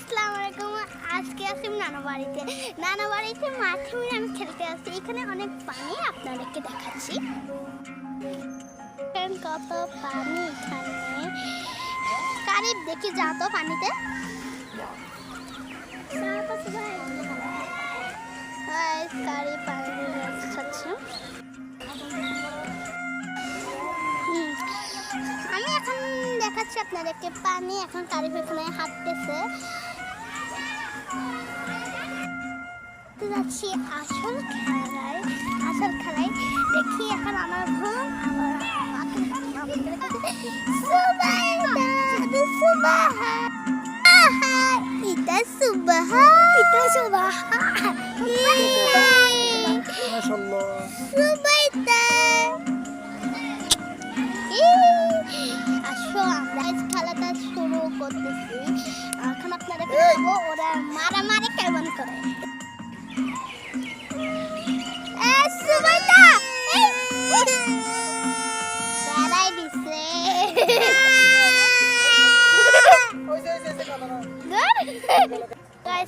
আসসালামু আলাইকুম। আজকে আছি নানা বাড়িতে মাঠে আমি খেলতে আসছি। এখানে অনেক পানি, আপনাদেরকে দেখাচ্ছি কত পানি এখানে। কারিব দেখি যা তো পানিতে কারিব পানি খাচ্ছে। আমি এখন দেখাচ্ছি আপনাদেরকে পানি। এখন কারিব এখানে হাঁটতেছে। যাচ্ছি আসল খেলায় দেখি। এখন আমার ঘুম আসো আমরা খেলাটা শুরু করতেছি। এখন আপনাদেরকে দেখাবো ওরা মারামারি কেমন করে।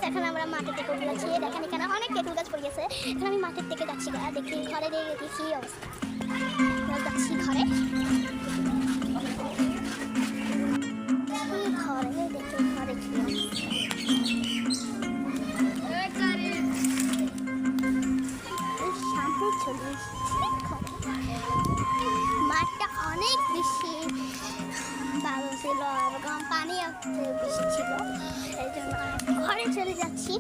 এখন আমরা মাঠে থেকে উঠে যাচ্ছি। দেখেন এখানে অনেক তেঁতুল গাছ পড়ে গেছে। এখন আমি মাঠের থেকে যাচ্ছি, দেখি ঘরে দেখি কি অবস্থা। যাচ্ছি ঘরে দেখি মাঠটা অনেক বেশি ভালো ছিল এবং পানি বেশি ছিল, এই জন্য ঘরে চলে যাচ্ছি।